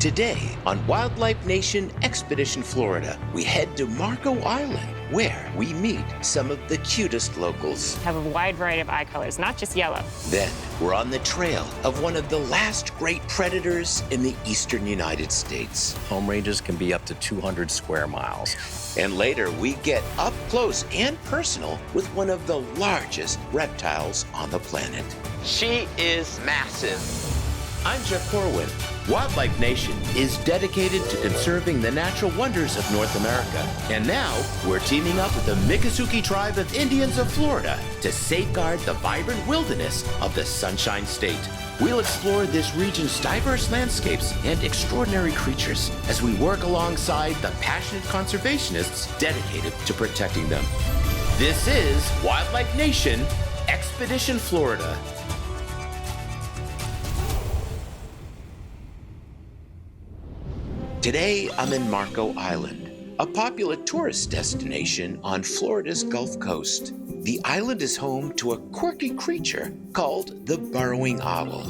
Today on Wildlife Nation Expedition Florida, we head to Marco Island, where we meet some of the cutest locals. Have a wide variety of eye colors, not just yellow. Then we're on the trail of one of the last great predators in the eastern United States. Home ranges can be up to 200 square miles. And later we get up close and personal with one of the largest reptiles on the planet. She is massive. I'm Jeff Corwin. Wildlife Nation is dedicated to conserving the natural wonders of North America. And now we're teaming up with the Miccosukee Tribe of Indians of Florida to safeguard the vibrant wilderness of the Sunshine State. We'll explore this region's diverse landscapes and extraordinary creatures as we work alongside the passionate conservationists dedicated to protecting them. This is Wildlife Nation Expedition Florida. Today, I'm in Marco Island, a popular tourist destination on Florida's Gulf Coast. The island is home to a quirky creature called the burrowing owl.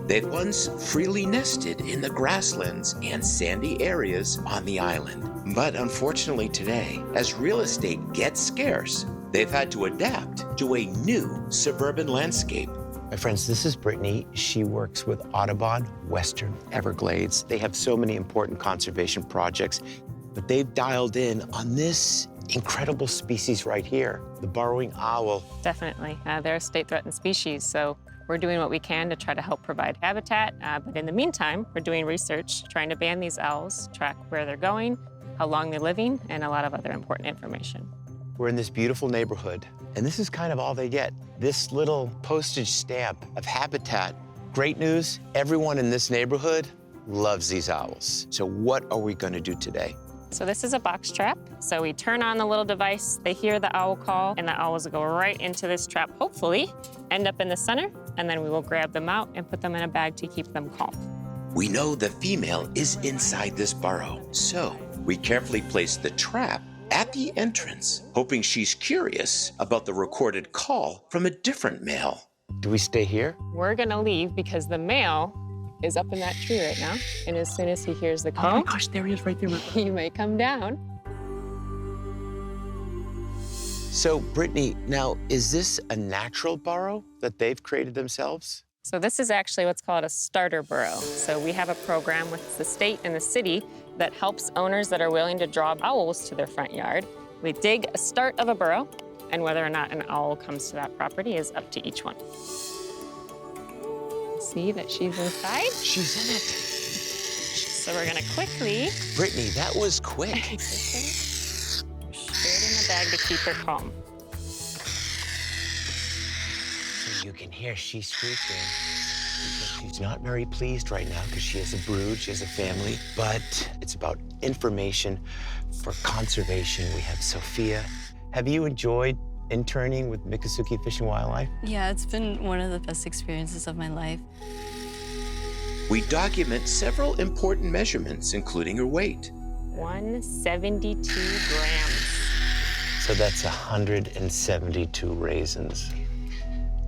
They've once freely nested in the grasslands and sandy areas on the island. But unfortunately today, as real estate gets scarce, they've had to adapt to a new suburban landscape. My friends, this is Brittany. She works with Audubon Western Everglades. They have so many important conservation projects, but they've dialed in on this incredible species right here, the burrowing owl. Definitely. They're a state-threatened species, so we're doing what we can to try to help provide habitat. But in the meantime, we're doing research, trying to ban these owls, track where they're going, how long they're living, and a lot of other important information. We're in this beautiful neighborhood, and this is kind of all they get. This little postage stamp of habitat. Great news, everyone in this neighborhood loves these owls. So what are we gonna do today? So this is a box trap. So we turn on the little device, they hear the owl call, and the owls will go right into this trap, hopefully, end up in the center, and then we will grab them out and put them in a bag to keep them calm. We know the female is inside this burrow, so we carefully place the trap at the entrance, hoping she's curious about the recorded call from a different male. Do we stay here? We're gonna leave because the male is up in that tree right now, and as soon as he hears the call, Oh my gosh, there he is right there. he may come down. So Brittany, now is this a natural burrow that they've created themselves? So this is actually what's called a starter burrow. So we have a program with the state and the city that helps owners that are willing to draw owls to their front yard. We dig a start of a burrow, and whether or not an owl comes to that property is up to each one. See that she's inside? She's in it. So we're gonna quickly Brittany, that was quick. push it in the bag to keep her calm. So you can hear she's squeaking. Because she's not very pleased right now because she has a brood, she has a family, but it's about information for conservation. We have Sophia. Have you enjoyed interning with Miccosukee Fish and Wildlife? Yeah, it's been one of the best experiences of my life. We document several important measurements, including her weight. 172 grams. So that's 172 raisins.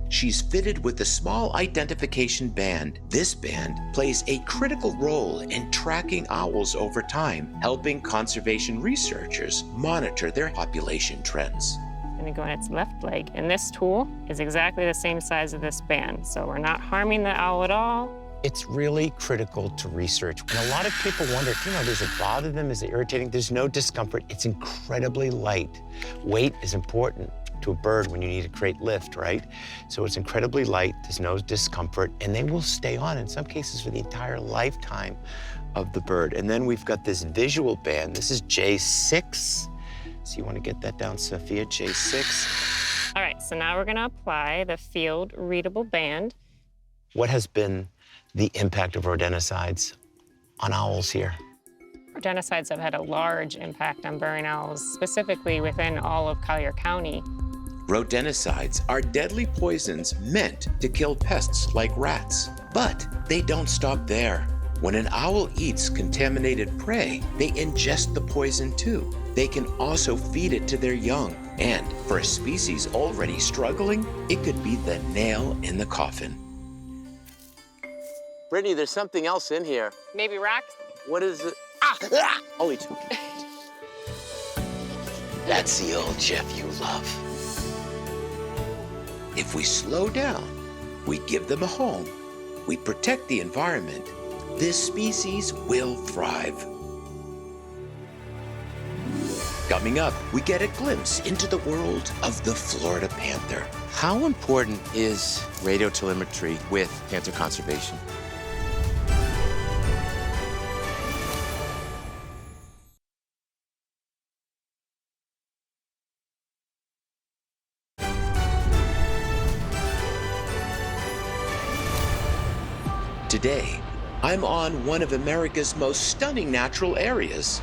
She's fitted with a small identification band. This band plays a critical role in tracking owls over time, helping conservation researchers monitor their population trends. It's gonna go on its left leg, and this tool is exactly the same size as this band, so we're not harming the owl at all. It's really critical to research. And a lot of people wonder, does it bother them? Is it irritating? There's no discomfort. It's incredibly light. Weight is important to a bird when you need to create lift, right? So it's incredibly light, there's no discomfort, and they will stay on, in some cases, for the entire lifetime of the bird. And then we've got this visual band. This is J6. So you want to get that down, Sophia, J6. All right, so now we're gonna apply the field readable band. What has been the impact of rodenticides on owls here? Rodenticides have had a large impact on burrowing owls, specifically within all of Collier County. Rodenticides are deadly poisons meant to kill pests like rats. But they don't stop there. When an owl eats contaminated prey, they ingest the poison too. They can also feed it to their young. And for a species already struggling, it could be the nail in the coffin. Brittany, there's something else in here. Maybe rocks? What is it? Ah! Only two. That's the old Jeff you love. If we slow down, we give them a home, we protect the environment, this species will thrive. Coming up, we get a glimpse into the world of the Florida panther. How important is radio telemetry with panther conservation? Today, I'm on one of America's most stunning natural areas.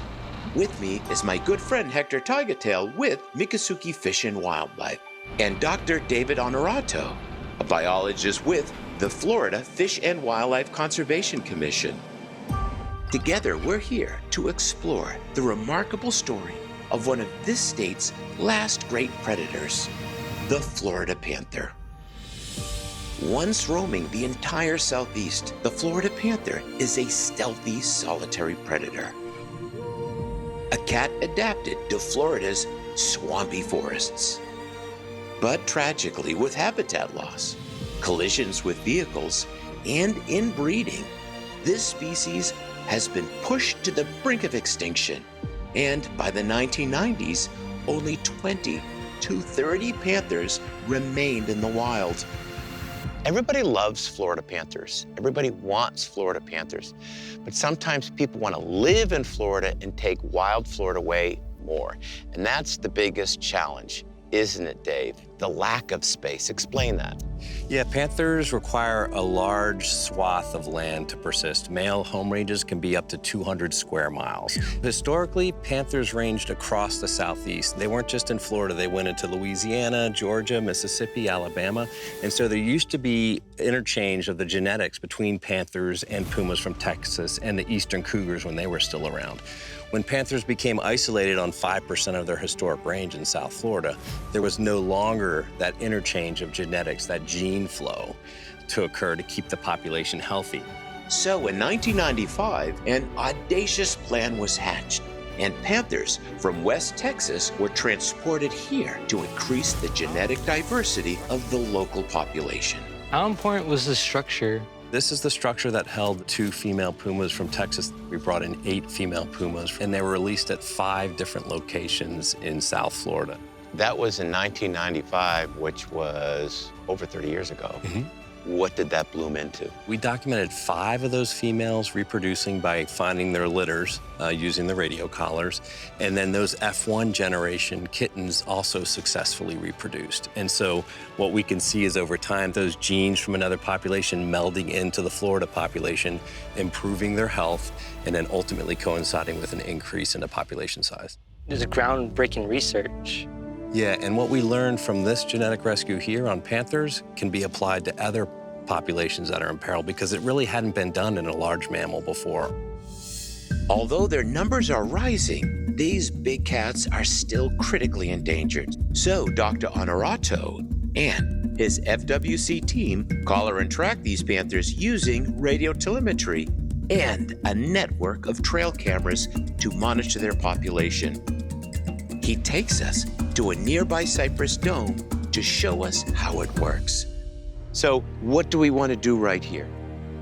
With me is my good friend Hector Tigertail with Miccosukee Fish and Wildlife, and Dr. David Honorato, a biologist with the Florida Fish and Wildlife Conservation Commission. Together, we're here to explore the remarkable story of one of this state's last great predators, the Florida panther. Once roaming the entire southeast, the Florida panther is a stealthy, solitary predator. A cat adapted to Florida's swampy forests. But tragically, with habitat loss, collisions with vehicles, and inbreeding, this species has been pushed to the brink of extinction. And by the 1990s, only 20 to 30 panthers remained in the wild. Everybody loves Florida panthers. Everybody wants Florida panthers. But sometimes people want to live in Florida and take wild Florida way more. And that's the biggest challenge, isn't it, Dave? The lack of space. Explain that. Yeah, panthers require a large swath of land to persist. Male home ranges can be up to 200 square miles. Historically, panthers ranged across the southeast. They weren't just in Florida. They went into Louisiana, Georgia, Mississippi, Alabama. And so there used to be interchange of the genetics between panthers and pumas from Texas and the eastern cougars when they were still around. When panthers became isolated on 5% of their historic range in South Florida, there was no longer that interchange of genetics, that gene flow to occur to keep the population healthy. So in 1995, an audacious plan was hatched, and panthers from West Texas were transported here to increase the genetic diversity of the local population. How important was the structure? This is the structure that held 2 female pumas from Texas. We brought in 8 female pumas, and they were released at 5 different locations in South Florida. That was in 1995, which was over 30 years ago. What did that bloom into? We documented 5 of those females reproducing by finding their litters using the radio collars. And then those F1 generation kittens also successfully reproduced. And so what we can see is over time, those genes from another population melding into the Florida population, improving their health, and then ultimately coinciding with an increase in the population size. It was groundbreaking research. Yeah, and what we learned from this genetic rescue here on panthers can be applied to other populations that are in peril because it really hadn't been done in a large mammal before. Although their numbers are rising, these big cats are still critically endangered. So Dr. Honorato and his FWC team collar and track these panthers using radio telemetry and a network of trail cameras to monitor their population. He takes us to a nearby cypress dome to show us how it works. So what do we want to do right here?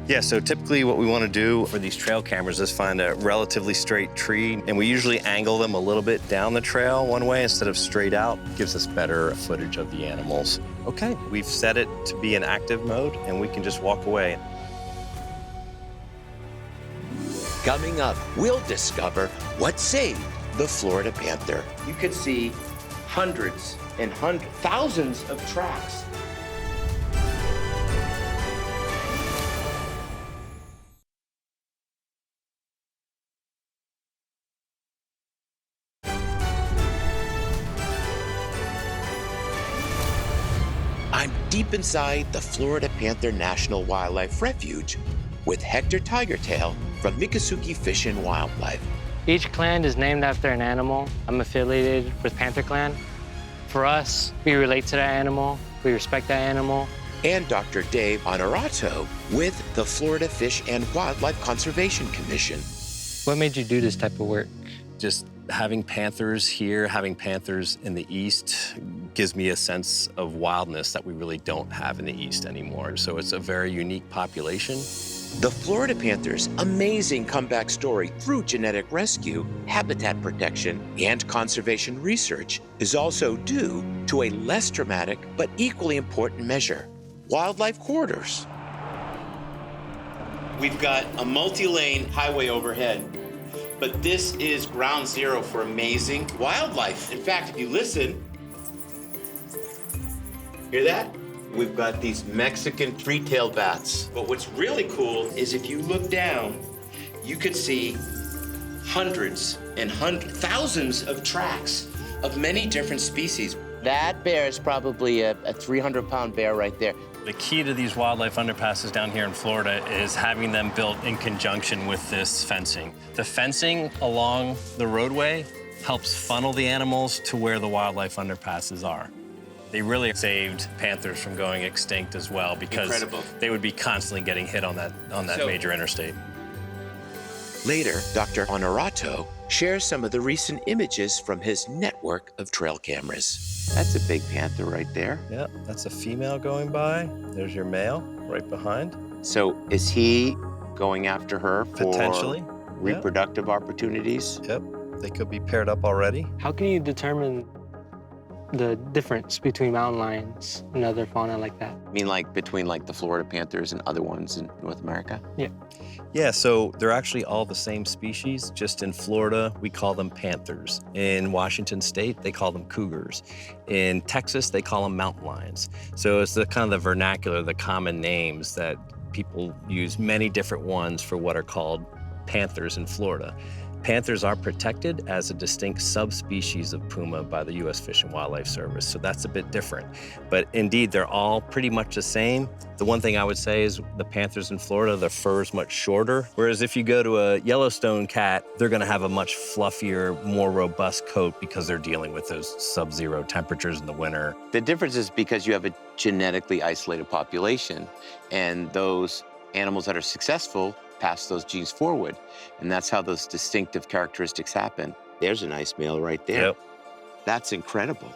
Yeah, so typically what we want to do for these trail cameras is find a relatively straight tree, and we usually angle them a little bit down the trail one way instead of straight out. Gives us better footage of the animals. Okay, we've set it to be in active mode, and we can just walk away. Coming up, we'll discover what saved the Florida panther. You could see hundreds and thousands of tracks. I'm deep inside the Florida Panther National Wildlife Refuge with Hector Tigertail from Miccosukee Fish and Wildlife. Each clan is named after an animal. I'm affiliated with Panther Clan. For us, we relate to that animal, we respect that animal. And Dr. Dave Honorato with the Florida Fish and Wildlife Conservation Commission. What made you do this type of work? Just having panthers here, having panthers in the East gives me a sense of wildness that we really don't have in the East anymore. So it's a very unique population. The Florida Panther's amazing comeback story through genetic rescue, habitat protection, and conservation research is also due to a less dramatic but equally important measure: wildlife corridors. We've got a multi-lane highway overhead, but this is ground zero for amazing wildlife. In fact, if you listen, hear that? We've got these Mexican three-tailed bats. But what's really cool is if you look down, you could see hundreds and thousands of tracks of many different species. That bear is probably a 300-pound bear right there. The key to these wildlife underpasses down here in Florida is having them built in conjunction with this fencing. The fencing along the roadway helps funnel the animals to where the wildlife underpasses are. They really saved panthers from going extinct as well, because they would be constantly getting hit on that major interstate. Later, Dr. Honorato shares some of the recent images from his network of trail cameras. That's a big panther right there. Yeah, that's a female going by. There's your male right behind. So is he going after her for Potentially. reproductive opportunities? Yep, they could be paired up already. How can you determine the difference between mountain lions and other fauna like that? I mean, like between like the Florida Panthers and other ones in North America? Yeah. Yeah, so they're actually all the same species. Just in Florida, we call them panthers. In Washington State, they call them cougars. In Texas, they call them mountain lions. So it's the kind of the vernacular, the common names that people use, many different ones for what are called panthers in Florida. Panthers are protected as a distinct subspecies of puma by the U.S. Fish and Wildlife Service, so that's a bit different. But indeed, they're all pretty much the same. The one thing I would say is the panthers in Florida, the fur is much shorter, whereas if you go to a Yellowstone cat, they're gonna have a much fluffier, more robust coat because they're dealing with those sub-zero temperatures in the winter. The difference is because you have a genetically isolated population, and those animals that are successful pass those genes forward. And that's how those distinctive characteristics happen. There's a nice male right there. Yep. That's incredible.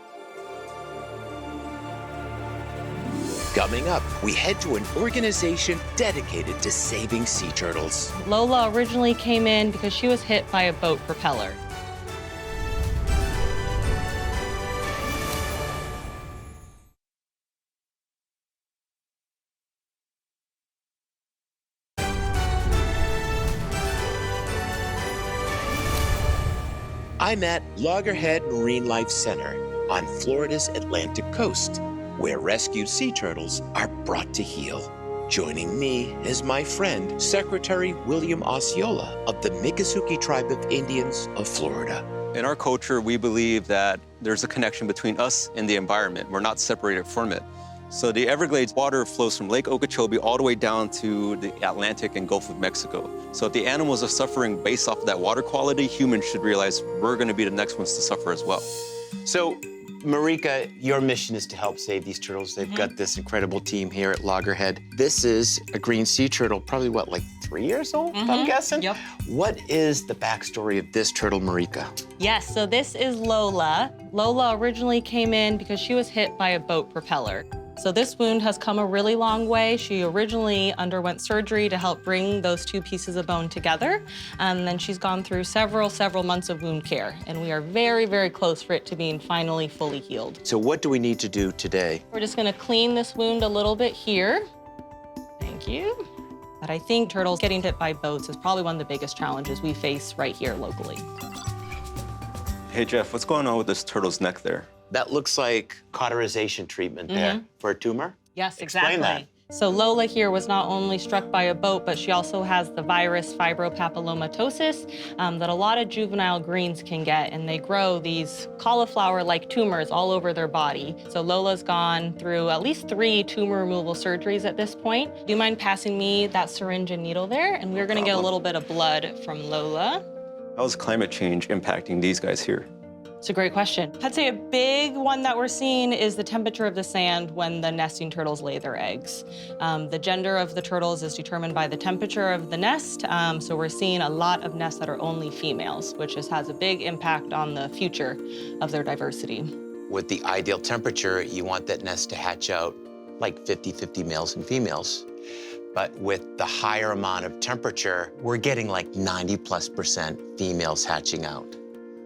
Coming up, we head to an organization dedicated to saving sea turtles. Lola originally came in because she was hit by a boat propeller. I'm at Loggerhead Marine Life Center on Florida's Atlantic coast, where rescued sea turtles are brought to heal. Joining me is my friend, Secretary William Osceola of the Miccosukee Tribe of Indians of Florida. In our culture, we believe that there's a connection between us and the environment. We're not separated from it. So the Everglades water flows from Lake Okeechobee all the way down to the Atlantic and Gulf of Mexico. So if the animals are suffering based off of that water quality, humans should realize we're going to be the next ones to suffer as well. So, Marika, your mission is to help save these turtles. They've got this incredible team here at Loggerhead. This is a green sea turtle, probably what, like 3 years old, if I'm guessing? Yep. What is the backstory of this turtle, Marika? Yes, so this is Lola. Lola originally came in because she was hit by a boat propeller. So this wound has come a really long way. She originally underwent surgery to help bring those two pieces of bone together. And then she's gone through several months of wound care. And we are very, very close for it to being finally fully healed. So what do we need to do today? We're just gonna clean this wound a little bit here. Thank you. But I think turtles getting hit by boats is probably one of the biggest challenges we face right here locally. Hey, Jeff, what's going on with this turtle's neck there? That looks like cauterization treatment there for a tumor? Yes, Explain exactly. that. So Lola here was not only struck by a boat, but she also has the virus fibropapillomatosis that a lot of juvenile greens can get, and they grow these cauliflower-like tumors all over their body. So Lola's gone through at least 3 tumor removal surgeries at this point. Do you mind passing me that syringe and needle there? And we're gonna get a little bit of blood from Lola. How is climate change impacting these guys here? It's a great question. I'd say a big one that we're seeing is the temperature of the sand when the nesting turtles lay their eggs. The gender of the turtles is determined by the temperature of the nest, so we're seeing a lot of nests that are only females, which has a big impact on the future of their diversity. With the ideal temperature, you want that nest to hatch out like 50-50 males and females. But with the higher amount of temperature, we're getting like 90+% females hatching out.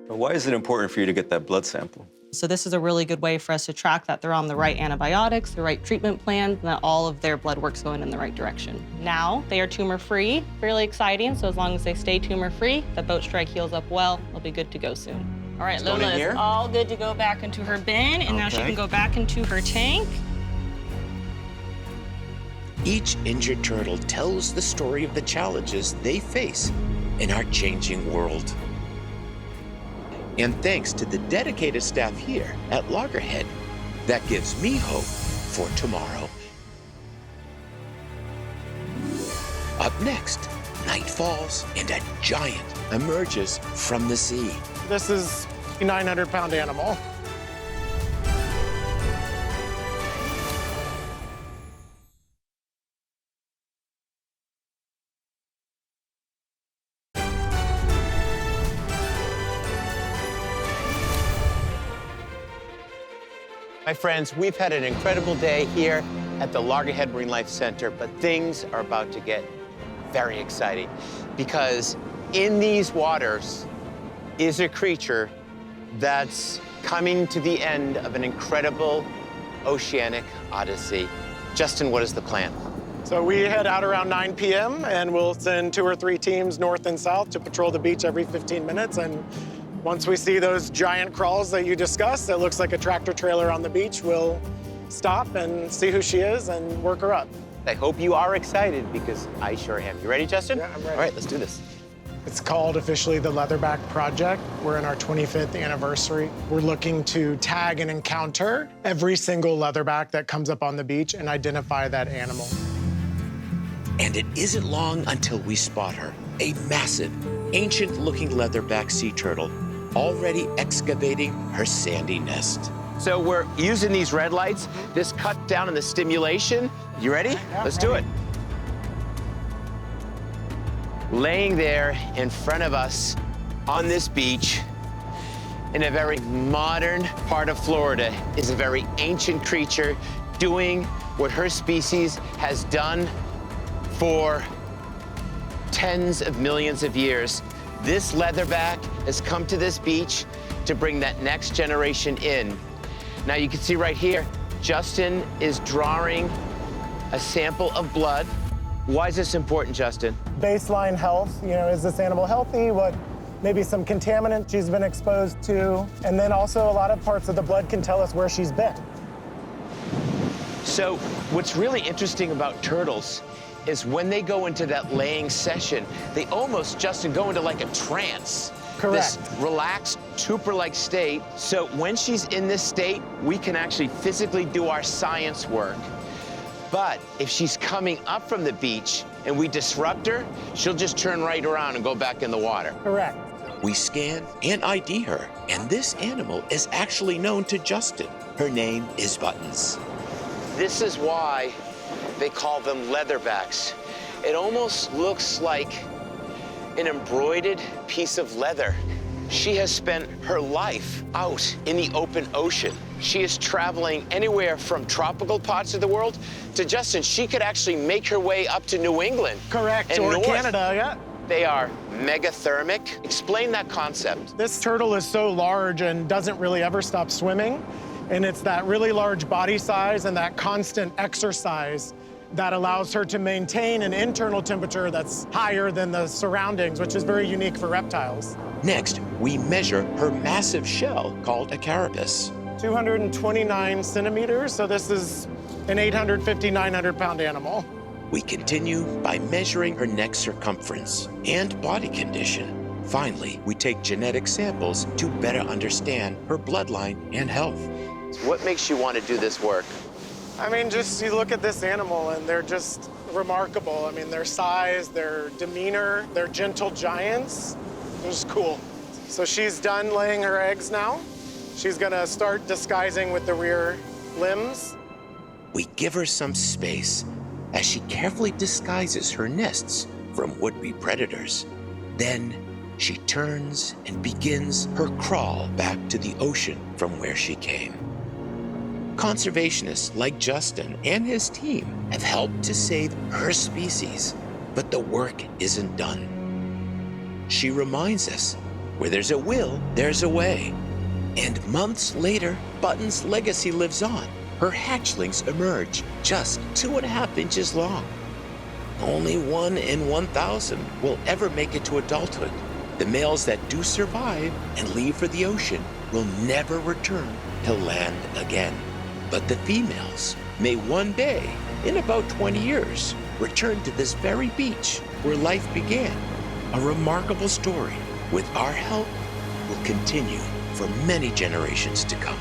But why is it important for you to get that blood sample? So this is a really good way for us to track that they're on the right antibiotics, the right treatment plan, and that all of their blood work's going in the right direction. Now, they are tumor-free, really exciting, so as long as they stay tumor-free, the boat strike heals up well, they'll be good to go soon. All right, Lola is all good to go back into her bin, and now she can go back into her tank. Each injured turtle tells the story of the challenges they face in our changing world. And thanks to the dedicated staff here at Loggerhead, that gives me hope for tomorrow. Up next, night falls and a giant emerges from the sea. This is a 900-pound animal. My friends, we've had an incredible day here at the Loggerhead Marine Life Center, but things are about to get very exciting because in these waters is a creature that's coming to the end of an incredible oceanic odyssey. Justin, what is the plan? So we head out around 9 p.m. and we'll send 2 or 3 teams north and south to patrol the beach every 15 minutes. And once we see those giant crawls that you discussed, that looks like a tractor trailer on the beach, we'll stop and see who she is and work her up. I hope you are excited because I sure am. You ready, Justin? Yeah, I'm ready. All right, let's do this. It's called officially the Leatherback Project. We're in our 25th anniversary. We're looking to tag and encounter every single leatherback that comes up on the beach and identify that animal. And it isn't long until we spot her, a massive, ancient-looking leatherback sea turtle, already excavating her sandy nest. So we're using these red lights, this cut down on the stimulation. You ready? Yeah, Let's do it. Laying there in front of us on this beach in a very modern part of Florida is a very ancient creature doing what her species has done for tens of millions of years. This leatherback has come to this beach to bring that next generation in. Now you can see right here, Justin is drawing a sample of blood. Why is this important, Justin? Baseline health, is this animal healthy? What, maybe some contaminant she's been exposed to? And then also a lot of parts of the blood can tell us where she's been. So what's really interesting about turtles is when they go into that laying session, they almost, Justin, go into like a trance. Correct. This relaxed, torpor-like state. So when she's in this state, we can actually physically do our science work. But if she's coming up from the beach and we disrupt her, she'll just turn right around and go back in the water. Correct. We scan and ID her, and this animal is actually known to Justin. Her name is Buttons. This is why they call them leatherbacks. It almost looks like an embroidered piece of leather. She has spent her life out in the open ocean. She is traveling anywhere from tropical parts of the world to, Justin, she could actually make her way up to New England. Correct, or north. Canada, yeah. They are megathermic. Explain that concept. This turtle is so large and doesn't really ever stop swimming. And it's that really large body size and that constant exercise that allows her to maintain an internal temperature that's higher than the surroundings, which is very unique for reptiles. Next, we measure her massive shell called a carapace. 229 centimeters, so this is an 850, 900-pound animal. We continue by measuring her neck circumference and body condition. Finally, we take genetic samples to better understand her bloodline and health. What makes you want to do this work? I mean, just you look at this animal and they're just remarkable. I mean, their size, their demeanor, they're gentle giants. They're just cool. So she's done laying her eggs now. She's gonna start disguising with the rear limbs. We give her some space as she carefully disguises her nests from would-be predators. Then she turns and begins her crawl back to the ocean from where she came. Conservationists like Justin and his team have helped to save her species, but the work isn't done. She reminds us, where there's a will, there's a way. And months later, Button's legacy lives on. Her hatchlings emerge just 2.5 inches long. Only 1 in 1,000 will ever make it to adulthood. The males that do survive and leave for the ocean will never return to land again. But the females may one day, in about 20 years, return to this very beach where life began. A remarkable story, with our help, will continue for many generations to come.